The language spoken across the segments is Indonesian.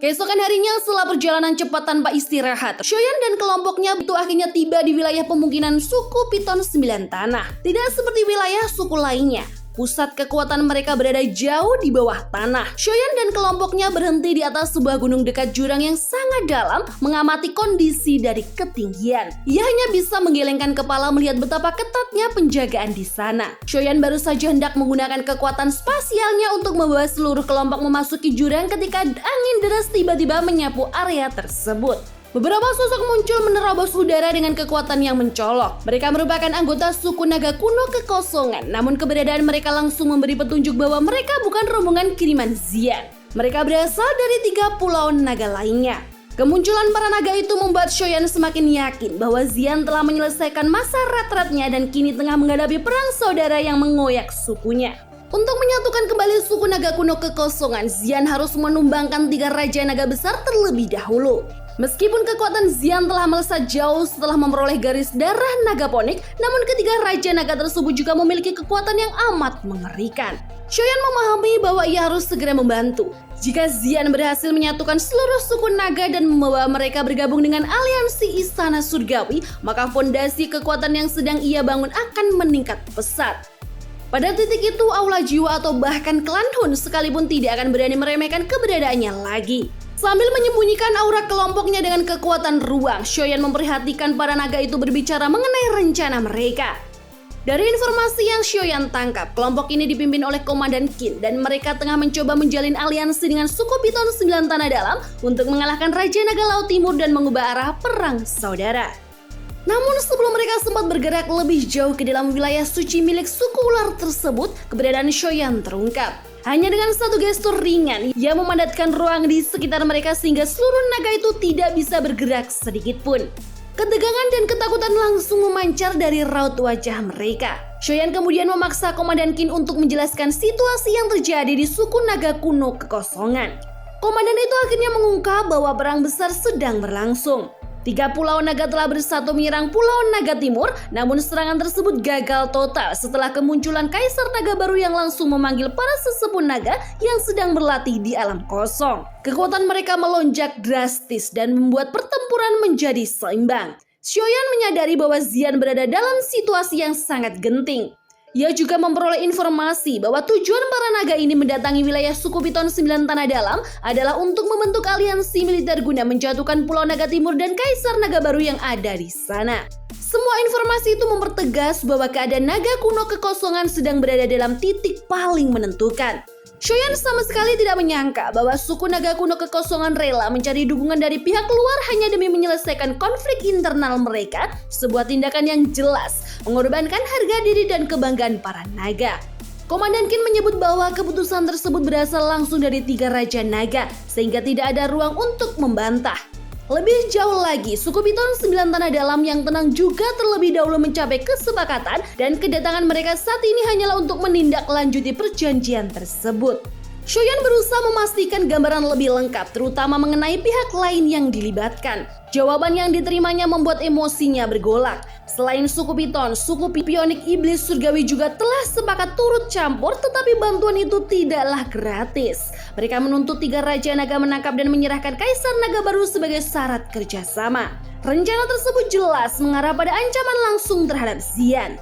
Keesokan harinya setelah perjalanan cepat tanpa istirahat, Shoyan dan kelompoknya itu akhirnya tiba di wilayah pemukiman suku Piton 9 Tanah. Tidak seperti wilayah suku lainnya, pusat kekuatan mereka berada jauh di bawah tanah. Shoyan dan kelompoknya berhenti di atas sebuah gunung dekat jurang yang sangat dalam, mengamati kondisi dari ketinggian. Ia hanya bisa menggelengkan kepala melihat betapa ketatnya penjagaan di sana. Shoyan baru saja hendak menggunakan kekuatan spasialnya untuk membawa seluruh kelompok memasuki jurang ketika angin deras tiba-tiba menyapu area tersebut. Beberapa sosok muncul menerobos udara dengan kekuatan yang mencolok. Mereka merupakan anggota suku naga kuno kekosongan, namun keberadaan mereka langsung memberi petunjuk bahwa mereka bukan rombongan kiriman Xian. Mereka berasal dari 3 pulau naga lainnya. Kemunculan para naga itu membuat Shoyan semakin yakin bahwa Xian telah menyelesaikan masa rat-ratnya dan kini tengah menghadapi perang saudara yang mengoyak sukunya. Untuk menyatukan kembali suku naga kuno kekosongan, Xian harus menumbangkan 3 raja naga besar terlebih dahulu. Meskipun kekuatan Xian telah melesat jauh setelah memperoleh garis darah naga ponik, namun ketiga raja naga tersebut juga memiliki kekuatan yang amat mengerikan. Shoyan memahami bahwa ia harus segera membantu. Jika Xian berhasil menyatukan seluruh suku naga dan membawa mereka bergabung dengan aliansi Istana Surgawi, maka fondasi kekuatan yang sedang ia bangun akan meningkat pesat. Pada titik itu, Aula Jiwa atau bahkan klan Hun sekalipun tidak akan berani meremehkan keberadaannya lagi. Sambil menyembunyikan aura kelompoknya dengan kekuatan ruang, Shoyan memperhatikan para naga itu berbicara mengenai rencana mereka. Dari informasi yang Shoyan tangkap, kelompok ini dipimpin oleh Komandan Qin dan mereka tengah mencoba menjalin aliansi dengan suku Piton 9 Tanah Dalam untuk mengalahkan Raja Naga Laut Timur dan mengubah arah perang saudara. Namun sebelum mereka sempat bergerak lebih jauh ke dalam wilayah suci milik suku ular tersebut, keberadaan Shoyan terungkap. Hanya dengan satu gestur ringan, ia memandatkan ruang di sekitar mereka sehingga seluruh naga itu tidak bisa bergerak sedikit pun. Ketegangan dan ketakutan langsung memancar dari raut wajah mereka. Shoyan kemudian memaksa Komandan Qin untuk menjelaskan situasi yang terjadi di suku naga kuno kekosongan. Komandan itu akhirnya mengungkap bahwa perang besar sedang berlangsung. 3 pulau naga telah bersatu menyerang Pulau Naga Timur, namun serangan tersebut gagal total setelah kemunculan Kaisar Naga baru yang langsung memanggil para sesepuh naga yang sedang berlatih di alam kosong. Kekuatan mereka melonjak drastis dan membuat pertempuran menjadi seimbang. Shoyan menyadari bahwa Xian berada dalam situasi yang sangat genting. Ia juga memperoleh informasi bahwa tujuan para naga ini mendatangi wilayah suku Piton 9 Tanah Dalam adalah untuk membentuk aliansi militer guna menjatuhkan Pulau Naga Timur dan Kaisar Naga baru yang ada di sana. Semua informasi itu mempertegas bahwa keadaan naga kuno kekosongan sedang berada dalam titik paling menentukan. Shoyan sama sekali tidak menyangka bahwa suku naga kuno kekosongan rela mencari dukungan dari pihak luar hanya demi menyelesaikan konflik internal mereka, sebuah tindakan yang jelas mengorbankan harga diri dan kebanggaan para naga. Komandan Qin menyebut bahwa keputusan tersebut berasal langsung dari 3 raja naga, sehingga tidak ada ruang untuk membantah. Lebih jauh lagi, suku Piton 9 Tanah Dalam yang tenang juga terlebih dahulu mencapai kesepakatan dan kedatangan mereka saat ini hanyalah untuk menindaklanjuti perjanjian tersebut. Shoyan berusaha memastikan gambaran lebih lengkap, terutama mengenai pihak lain yang dilibatkan. Jawaban yang diterimanya membuat emosinya bergolak. Selain suku Piton, suku Pionik Iblis Surgawi juga telah sepakat turut campur, tetapi bantuan itu tidaklah gratis. Mereka menuntut 3 raja naga menangkap dan menyerahkan Kaisar Naga baru sebagai syarat kerjasama. Rencana tersebut jelas mengarah pada ancaman langsung terhadap Xian.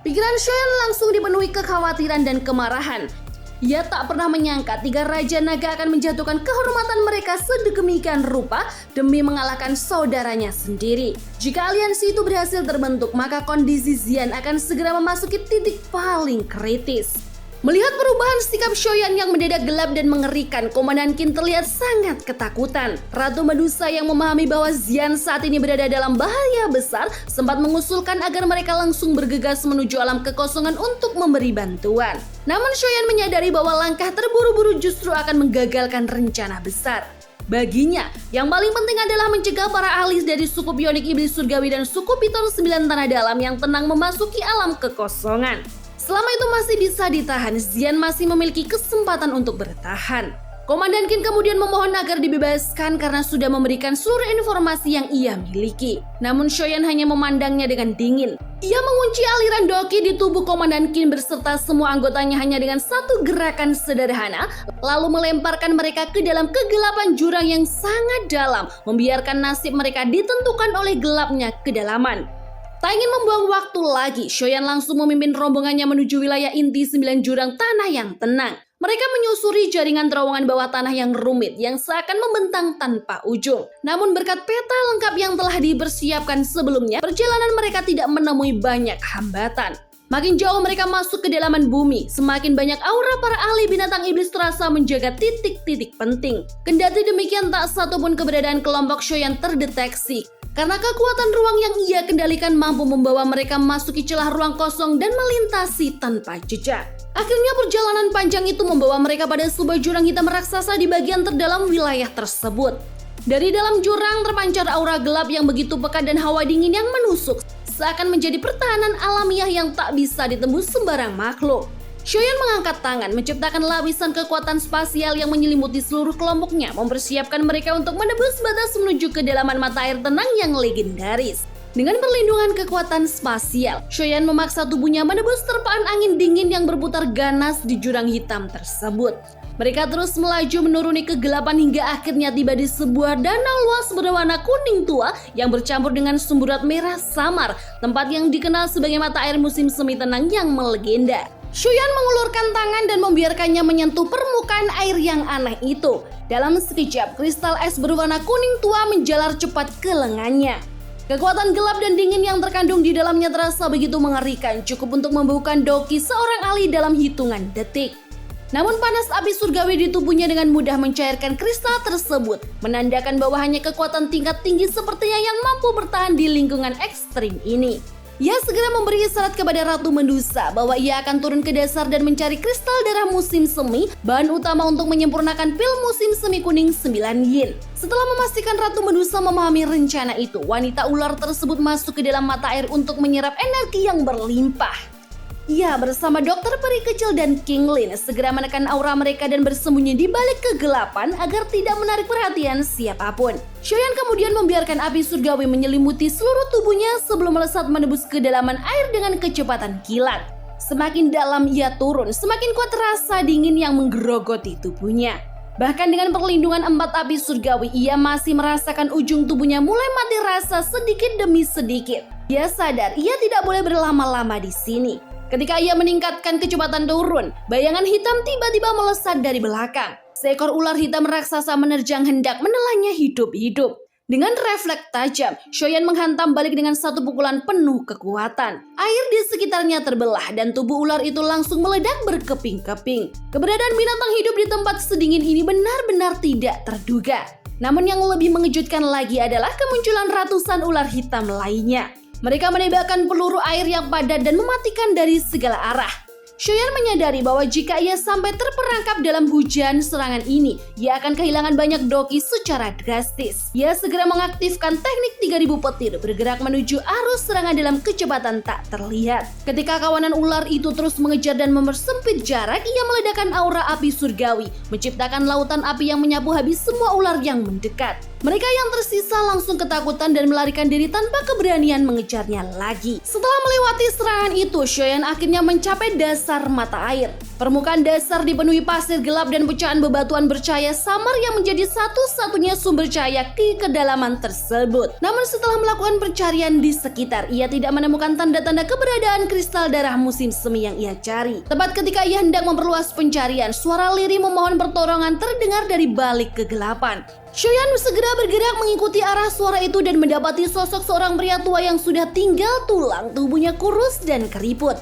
Pikiran Shoyan langsung dipenuhi kekhawatiran dan kemarahan. Ia tak pernah menyangka 3 raja naga akan menjatuhkan kehormatan mereka sedemikian rupa demi mengalahkan saudaranya sendiri. Jika aliansi itu berhasil terbentuk, maka kondisi Xian akan segera memasuki titik paling kritis. Melihat perubahan sikap Shoyan yang mendadak gelap dan mengerikan, Komandan Qin terlihat sangat ketakutan. Ratu Medusa yang memahami bahwa Xian saat ini berada dalam bahaya besar sempat mengusulkan agar mereka langsung bergegas menuju alam kekosongan untuk memberi bantuan. Namun Shoyan menyadari bahwa langkah terburu-buru justru akan menggagalkan rencana besar. Baginya, yang paling penting adalah mencegah para ahli dari suku Pionik Iblis Surgawi dan suku Piton 9 Tanah Dalam yang tenang memasuki alam kekosongan. Selama itu masih bisa ditahan, Xian masih memiliki kesempatan untuk bertahan. Komandan Qin kemudian memohon agar dibebaskan karena sudah memberikan seluruh informasi yang ia miliki. Namun Shoyan hanya memandangnya dengan dingin. Ia mengunci aliran Doki di tubuh Komandan Kin beserta semua anggotanya hanya dengan satu gerakan sederhana, lalu melemparkan mereka ke dalam kegelapan jurang yang sangat dalam, membiarkan nasib mereka ditentukan oleh gelapnya kedalaman. Tak ingin membuang waktu lagi, Shoyan langsung memimpin rombongannya menuju wilayah inti 9 jurang tanah yang tenang. Mereka menyusuri jaringan terowongan bawah tanah yang rumit yang seakan membentang tanpa ujung. Namun berkat peta lengkap yang telah dipersiapkan sebelumnya, perjalanan mereka tidak menemui banyak hambatan. Makin jauh mereka masuk ke dalaman bumi, semakin banyak aura para ahli binatang iblis terasa menjaga titik-titik penting. Kendati demikian, tak satupun keberadaan kelompok Shoyan terdeteksi. Karena kekuatan ruang yang ia kendalikan mampu membawa mereka memasuki celah ruang kosong dan melintasi tanpa jejak. Akhirnya perjalanan panjang itu membawa mereka pada sebuah jurang hitam raksasa di bagian terdalam wilayah tersebut. Dari dalam jurang terpancar aura gelap yang begitu pekat dan hawa dingin yang menusuk, seakan menjadi pertahanan alamiah yang tak bisa ditembus sembarang makhluk. Shoyan mengangkat tangan, menciptakan lapisan kekuatan spasial yang menyelimuti seluruh kelompoknya, mempersiapkan mereka untuk menembus batas menuju kedalaman mata air tenang yang legendaris. Dengan perlindungan kekuatan spasial, Shoyan memaksa tubuhnya menembus terpaan angin dingin yang berputar ganas di jurang hitam tersebut. Mereka terus melaju menuruni kegelapan hingga akhirnya tiba di sebuah danau luas berwarna kuning tua yang bercampur dengan sumburat merah samar, tempat yang dikenal sebagai mata air musim semi tenang yang melegenda. Shoyan mengulurkan tangan dan membiarkannya menyentuh permukaan air yang aneh itu. Dalam sekejap, kristal es berwarna kuning tua menjalar cepat ke lengannya. Kekuatan gelap dan dingin yang terkandung di dalamnya terasa begitu mengerikan, cukup untuk membubuhkan Doki seorang ahli dalam hitungan detik. Namun panas api surgawi di tubuhnya dengan mudah mencairkan kristal tersebut, menandakan bahwa hanya kekuatan tingkat tinggi sepertinya yang mampu bertahan di lingkungan ekstrim ini. Ia segera memberi isyarat kepada Ratu Medusa bahwa ia akan turun ke dasar dan mencari kristal darah musim semi, bahan utama untuk menyempurnakan pil musim semi kuning 9 yin. Setelah memastikan Ratu Medusa memahami rencana itu, wanita ular tersebut masuk ke dalam mata air untuk menyerap energi yang berlimpah. Ia bersama dokter peri kecil dan King Lin segera menekan aura mereka dan bersembunyi di balik kegelapan agar tidak menarik perhatian siapapun. Shoyan kemudian membiarkan api surgawi menyelimuti seluruh tubuhnya sebelum melesat menembus kedalaman air dengan kecepatan kilat. Semakin dalam ia turun, semakin kuat rasa dingin yang menggerogoti tubuhnya. Bahkan dengan perlindungan 4 api surgawi, ia masih merasakan ujung tubuhnya mulai mati rasa sedikit demi sedikit. Ia sadar ia tidak boleh berlama-lama di sini. Ketika ia meningkatkan kecepatan turun, bayangan hitam tiba-tiba melesat dari belakang. Seekor ular hitam raksasa menerjang hendak menelannya hidup-hidup. Dengan refleks tajam, Shoyan menghantam balik dengan satu pukulan penuh kekuatan. Air di sekitarnya terbelah dan tubuh ular itu langsung meledak berkeping-keping. Keberadaan binatang hidup di tempat sedingin ini benar-benar tidak terduga. Namun yang lebih mengejutkan lagi adalah kemunculan ratusan ular hitam lainnya. Mereka menembakkan peluru air yang padat dan mematikan dari segala arah. Shoyan menyadari bahwa jika ia sampai terperangkap dalam hujan serangan ini, ia akan kehilangan banyak Doki secara drastis. Ia segera mengaktifkan teknik 3000 petir bergerak menuju arus serangan dalam kecepatan tak terlihat. Ketika kawanan ular itu terus mengejar dan mempersempit jarak, ia meledakkan aura api surgawi, menciptakan lautan api yang menyapu habis semua ular yang mendekat. Mereka yang tersisa langsung ketakutan dan melarikan diri tanpa keberanian mengejarnya lagi. Setelah melewati serangan itu, Shoyan akhirnya mencapai dasar mata air. Permukaan dasar dipenuhi pasir gelap dan pecahan bebatuan bercahaya samar yang menjadi satu-satunya sumber cahaya di kedalaman tersebut. Namun setelah melakukan pencarian di sekitar, ia tidak menemukan tanda-tanda keberadaan kristal darah musim semi yang ia cari. Tepat ketika ia hendak memperluas pencarian, suara lirih memohon pertolongan terdengar dari balik kegelapan. Shoyan segera bergerak mengikuti arah suara itu dan mendapati sosok seorang pria tua yang sudah tinggal tulang, tubuhnya kurus dan keriput.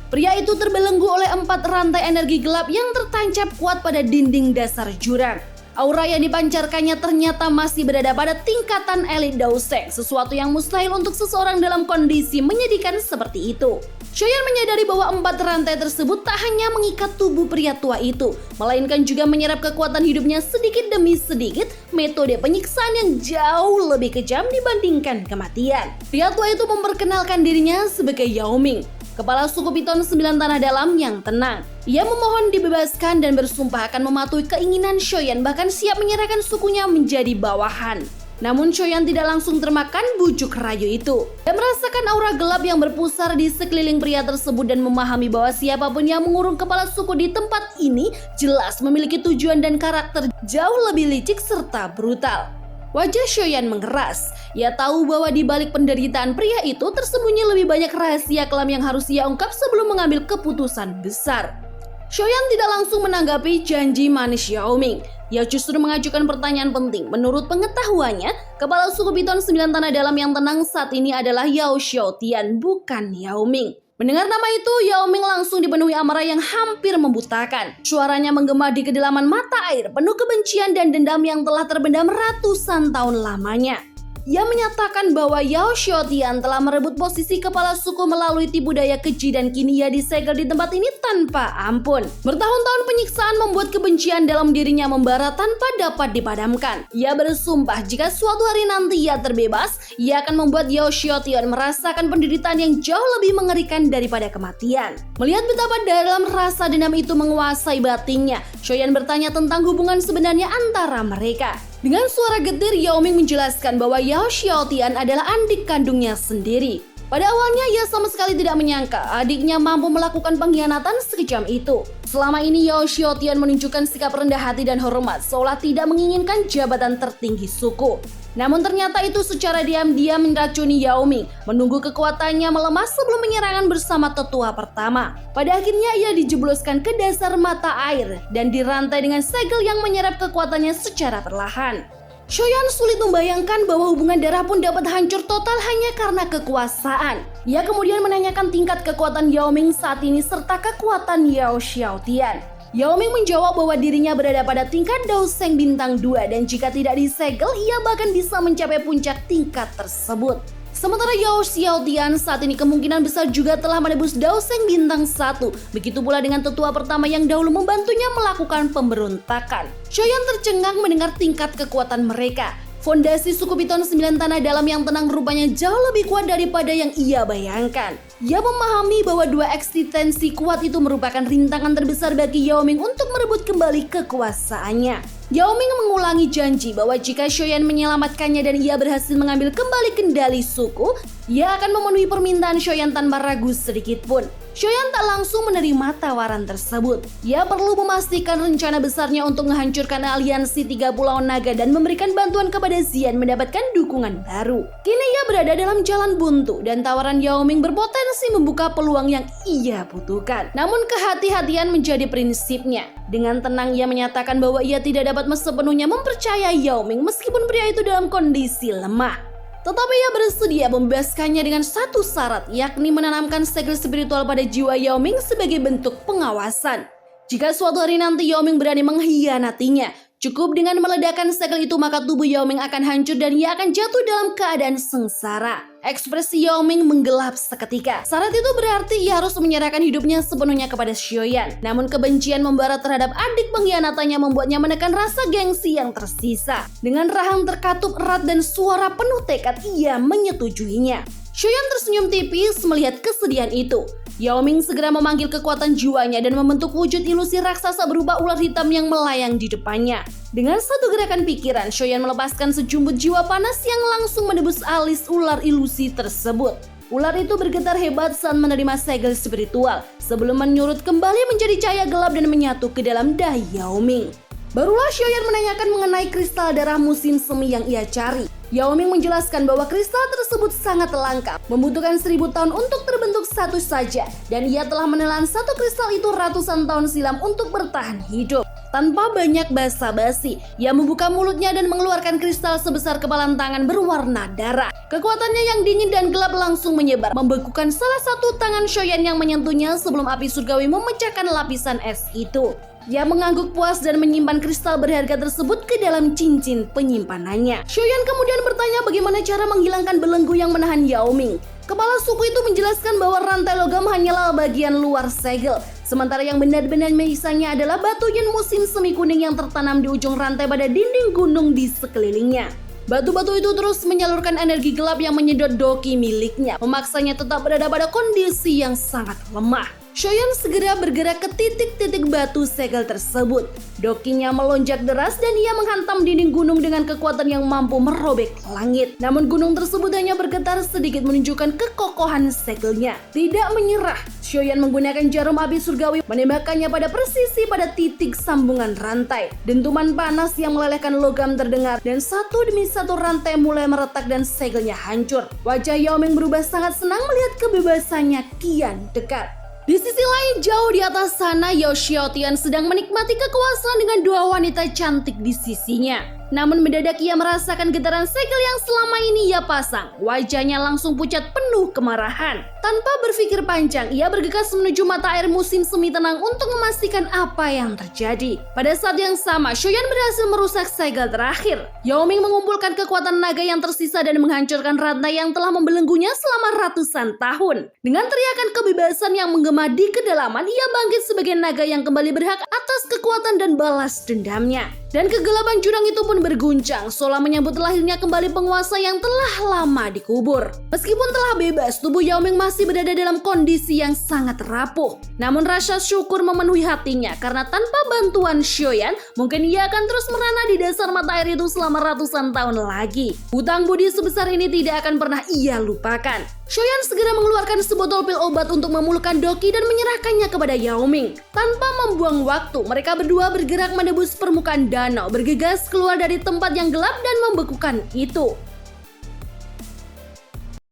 Pria itu terbelenggu oleh 4 rantai energi gelap yang tertancap kuat pada dinding dasar jurang. Aura yang dipancarkannya ternyata masih berada pada tingkatan elit Daoseng, sesuatu yang mustahil untuk seseorang dalam kondisi menyedihkan seperti itu. Shoyan menyadari bahwa 4 rantai tersebut tak hanya mengikat tubuh pria tua itu, melainkan juga menyerap kekuatan hidupnya sedikit demi sedikit, metode penyiksaan yang jauh lebih kejam dibandingkan kematian. Pria tua itu memperkenalkan dirinya sebagai Yao Ming, kepala suku Piton 9 Tanah Dalam yang tenang. Ia memohon dibebaskan dan bersumpah akan mematuhi keinginan Shoyan, bahkan siap menyerahkan sukunya menjadi bawahan. Namun Shoyan tidak langsung termakan bujuk rayu itu. Dia merasakan aura gelap yang berpusar di sekeliling pria tersebut dan memahami bahwa siapapun yang mengurung kepala suku di tempat ini jelas memiliki tujuan dan karakter jauh lebih licik serta brutal. Wajah Shoyan mengeras. Ia tahu bahwa di balik penderitaan pria itu tersembunyi lebih banyak rahasia kelam yang harus ia ungkap sebelum mengambil keputusan besar. Shoyan tidak langsung menanggapi janji manis Yao Ming. Ia justru mengajukan pertanyaan penting. Menurut pengetahuannya, kepala suku Piton 9 Tanah Dalam yang tenang saat ini adalah Yao Xiaotian, bukan Yao Ming. Mendengar nama itu, Yao Ming langsung dipenuhi amarah yang hampir membutakan. Suaranya menggema di kedalaman mata air, penuh kebencian dan dendam yang telah terbendam ratusan tahun lamanya. Ia menyatakan bahwa Yao Xiaotian telah merebut posisi kepala suku melalui tipu daya keji dan kini ia disegel di tempat ini tanpa ampun. Bertahun-tahun penyiksaan membuat kebencian dalam dirinya membara tanpa dapat dipadamkan. Ia bersumpah jika suatu hari nanti ia terbebas, ia akan membuat Yao Xiaotian merasakan penderitaan yang jauh lebih mengerikan daripada kematian. Melihat betapa dalam rasa dendam itu menguasai batinnya, Shoyan bertanya tentang hubungan sebenarnya antara mereka. Dengan suara getir, Yao Ming menjelaskan bahwa Yao Xiaotian adalah adik kandungnya sendiri. Pada awalnya ia sama sekali tidak menyangka adiknya mampu melakukan pengkhianatan sekejam itu. Selama ini Yao Xiaotian menunjukkan sikap rendah hati dan hormat seolah tidak menginginkan jabatan tertinggi suku. Namun ternyata itu secara diam-diam meracuni Yao Ming, menunggu kekuatannya melemah sebelum menyerangan bersama tetua pertama. Pada akhirnya ia dijebloskan ke dasar mata air dan dirantai dengan segel yang menyerap kekuatannya secara perlahan. Shoyan sulit membayangkan bahwa hubungan darah pun dapat hancur total hanya karena kekuasaan. Ia kemudian menanyakan tingkat kekuatan Yao Ming saat ini serta kekuatan Yao Xiaotian. Yao Ming menjawab bahwa dirinya berada pada tingkat Dao Sheng bintang 2 dan jika tidak disegel ia bahkan bisa mencapai puncak tingkat tersebut. Sementara Yao Xiaotian saat ini kemungkinan besar juga telah menembus Dao Sheng bintang 1. Begitu pula dengan tetua pertama yang dahulu membantunya melakukan pemberontakan. Shoyan tercengang mendengar tingkat kekuatan mereka. Fondasi suku Piton 9 Tanah Dalam yang tenang rupanya jauh lebih kuat daripada yang ia bayangkan. Ia memahami bahwa dua eksistensi kuat itu merupakan rintangan terbesar bagi Yao Ming untuk merebut kembali kekuasaannya. Yao Ming mengulangi janji bahwa jika Shoyan menyelamatkannya dan ia berhasil mengambil kembali kendali suku, ia akan memenuhi permintaan Shoyan tanpa ragu sedikit pun. Shoyan tak langsung menerima tawaran tersebut. Ia perlu memastikan rencana besarnya untuk menghancurkan aliansi 3 Pulau Naga dan memberikan bantuan kepada Xian mendapatkan dukungan baru. Kini ia berada dalam jalan buntu dan tawaran Yao Ming berpotensi membuka peluang yang ia butuhkan. Namun kehati-hatian menjadi prinsipnya. Dengan tenang ia menyatakan bahwa ia tidak dapat sepenuhnya mempercayai Yao Ming meskipun pria itu dalam kondisi lemah. Tetapi ia bersedia membebaskannya dengan satu syarat, yakni menanamkan segel spiritual pada jiwa Yao Ming sebagai bentuk pengawasan. Jika suatu hari nanti Yao Ming berani mengkhianatinya, cukup dengan meledakkan segel itu maka tubuh Yao Ming akan hancur dan ia akan jatuh dalam keadaan sengsara. Ekspresi Yao Ming menggelap seketika. Syarat itu berarti ia harus menyerahkan hidupnya sepenuhnya kepada Shoyan. Namun kebencian membara terhadap adik pengkhianatannya membuatnya menekan rasa gengsi yang tersisa. Dengan rahang terkatup erat dan suara penuh tekad, ia menyetujuinya. Shoyan tersenyum tipis melihat kesedihan itu. Yao Ming segera memanggil kekuatan jiwanya dan membentuk wujud ilusi raksasa berupa ular hitam yang melayang di depannya. Dengan satu gerakan pikiran, Shoyan melepaskan sejumput jiwa panas yang langsung menembus alis ular ilusi tersebut. Ular itu bergetar hebat saat menerima segel spiritual, sebelum menyurut kembali menjadi cahaya gelap dan menyatu ke dalam dahi Yao Ming. Barulah Shoyan menanyakan mengenai kristal darah musim semi yang ia cari. Yao Ming menjelaskan bahwa kristal tersebut sangat langka, membutuhkan 1000 tahun untuk terbentuk satu saja, dan ia telah menelan satu kristal itu ratusan tahun silam untuk bertahan hidup. Tanpa banyak basa-basi, ia membuka mulutnya dan mengeluarkan kristal sebesar kepalan tangan berwarna darah. Kekuatannya yang dingin dan gelap langsung menyebar, membekukan salah satu tangan Shoyan yang menyentuhnya sebelum api surgawi memecahkan lapisan es itu. Ia mengangguk puas dan menyimpan kristal berharga tersebut ke dalam cincin penyimpanannya. Shoyan kemudian bertanya bagaimana cara menghilangkan belenggu yang menahan Yao Ming. Kepala suku itu menjelaskan bahwa rantai logam hanyalah bagian luar segel, sementara yang benar-benar menyisanya adalah batu yen musim semi kuning yang tertanam di ujung rantai pada dinding gunung di sekelilingnya. Batu-batu itu terus menyalurkan energi gelap yang menyedot doki miliknya, memaksanya tetap berada pada kondisi yang sangat lemah. Shoyan segera bergerak ke titik-titik batu segel tersebut. Dokinya melonjak deras dan ia menghantam dinding gunung dengan kekuatan yang mampu merobek langit. Namun gunung tersebut hanya bergetar sedikit menunjukkan kekokohan segelnya. Tidak menyerah, Shoyan menggunakan jarum api surgawi menembakkannya pada presisi pada titik sambungan rantai. Dentuman panas yang melelehkan logam terdengar dan satu demi satu rantai mulai meretak dan segelnya hancur. Wajah Yao Ming berubah sangat senang melihat kebebasannya kian dekat. Di sisi lain, jauh di atas sana, Yao Xiaotian sedang menikmati kekuasaan dengan dua wanita cantik di sisinya. Namun mendadak ia merasakan getaran segel yang selama ini ia pasang. Wajahnya langsung pucat penuh kemarahan. Tanpa berpikir panjang, ia bergegas menuju mata air musim semi tenang untuk memastikan apa yang terjadi. Pada saat yang sama, Shoyan berhasil merusak segel terakhir. Yao Ming mengumpulkan kekuatan naga yang tersisa dan menghancurkan rantai yang telah membelenggunya selama ratusan tahun. Dengan teriakan kebebasan yang menggema di kedalaman, ia bangkit sebagai naga yang kembali berhak atas kekuatan dan balas dendamnya. Dan kegelapan jurang itu pun berguncang, seolah menyambut lahirnya kembali penguasa yang telah lama dikubur. Meskipun telah bebas, tubuh Yao Ming masih berada dalam kondisi yang sangat rapuh. Namun rasa syukur memenuhi hatinya karena tanpa bantuan Shoyan, mungkin ia akan terus merana di dasar mata air itu selama ratusan tahun lagi. Hutang budi sebesar ini tidak akan pernah ia lupakan. Shoyan segera mengeluarkan sebotol pil obat untuk memulihkan Doki dan menyerahkannya kepada Yao Ming. Tanpa membuang waktu, mereka berdua bergerak menembus permukaan danau, bergegas keluar dari tempat yang gelap dan membekukan itu.